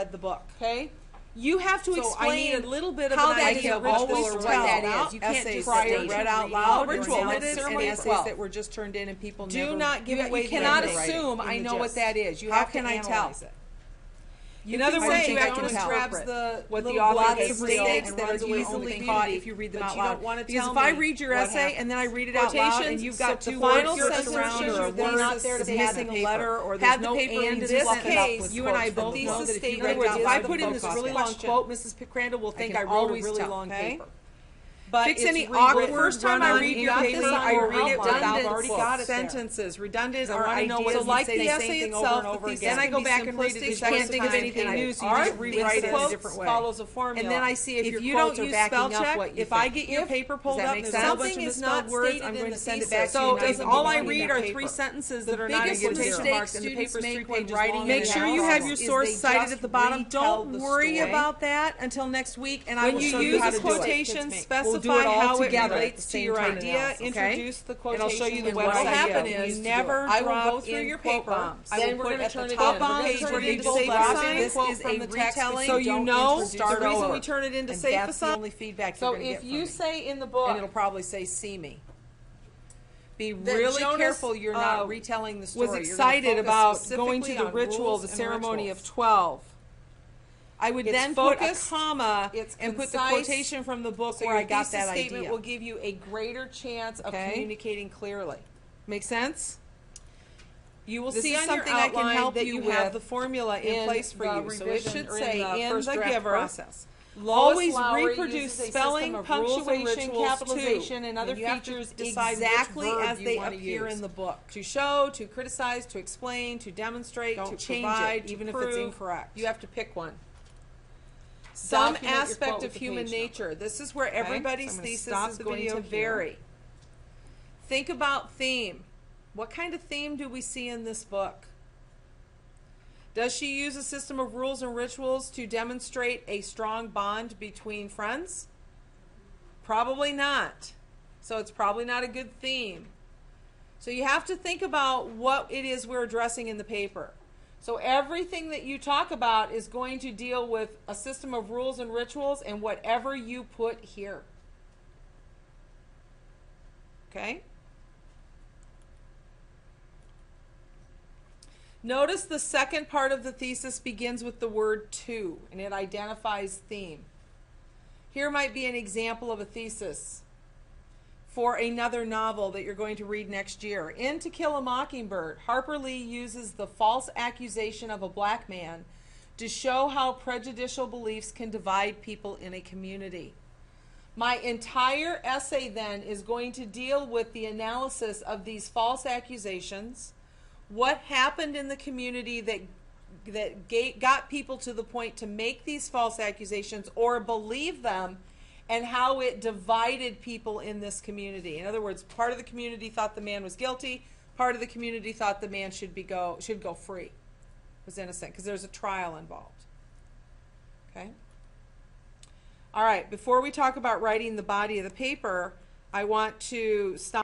read the book. Okay? You have to So explain I need a little bit of how an that idea is of a ritual always or what tell that is. You can't essays just that say were read out loud loud, or ritual, narrative and ceremony essays 12. that were just turned in and people Do never not give away. you You cannot the writing assume in I the know what gist. that is. You How have can to I tell? analyze it. In other I words, think you I have can to tell grabs the what the little author blots gave of mistakes mistakes that are easily caught if you read them out loud. Because if I read your essay and then I read it out loud and you've got two words jerked around or a word is missing a letter or there's no and in this case, you and I both know that if you read it out, if I put in this really long quote, Mrs. Crandall will think I wrote a really long paper. But fix it's any rewritten. awkward. The first time I read your paper, I read it without already got it sentences, redundant or or ideas. ideas. So like Say the same essay thing itself, over and over again. then I go back and read it. You can't think of anything new, so you just rewrite it in a different way. Follows a formula. And then I see if your you quotes don't are use backing spell up check, what you if I think. get your paper pulled Does that up make and sense? there's a bunch Something of is not misspelled words, stated I'm in going the to send it thesis. back to So you. and I does can all give I you read that are paper. 3 sentences The that are not biggest going to get mistake marked, and the students paper's 3 make when pages writing long. an Make sure you have your is source they cited just at the bottom. retell Don't the worry story. about that until next week, and I When will you show you use how a to do it. quotation, We'll specify do it all how it together at relates the to same your time. idea. Okay? Introduce the quotation. And I'll show you the and what'll website happen we is use to do never it. I will drop go through in your quote paper. bombs. I Then will we're put gonna at turn the it top in. of the We're gonna page turn where it you into bold safe writing. assign. This Quote is from a the text. retelling. So you Don't know introduce the reason over. we turn it into And safe that's the assign. only feedback So you're going to get if from you me. say in the book, And it'll probably say see me. Be that really Jonas, careful you're not retelling the story. was You're gonna excited focus about going to specifically the on ritual, rules the and ceremony rituals. of 12. I would It's then put a focused, comma it's and put the concise, quotation from the book So where your I got thesis that statement idea. will give you a greater chance of Okay. communicating clearly. Make sense? You will This see is on your something I can outline help that you you have with the formula in place for the you. So it revision should or say in first the draft giver. process. Always Lois Lowry reproduce uses a spelling, system of rules and punctuation, rituals capitalization, too. and other And you have to features decide which exactly verb as you they wanna appear use. in the book. To show, to criticize, to explain, to demonstrate, Don't to change provide, it, even to if it's prove. incorrect. You have to pick one. Some Document your aspect quote of with the human page number. nature. This is where Okay, everybody's so I'm gonna thesis stop is the going video to here. vary. Think about theme. What kind of theme do we see in this book? Does she use a system of rules and rituals to demonstrate a strong bond between friends? Probably not. So it's probably not a good theme. So you have to think about what it is we're addressing in the paper. So everything that you talk about is going to deal with a system of rules and rituals and whatever you put here. Okay? Notice the second part of the thesis begins with the word to, and it identifies theme. Here might be an example of a thesis for another novel that you're going to read next year. In To Kill a Mockingbird, Harper Lee uses the false accusation of a black man to show how prejudicial beliefs can divide people in a community. My entire essay then is going to deal with the analysis of these false accusations, what happened in the community that got people to the point to make these false accusations or believe them, and how it divided people in this community. In other words, part of the community thought the man was guilty, part of the community thought the man should go free, was innocent, because there's a trial involved. Okay? All right, before we talk about writing the body of the paper, I want to stop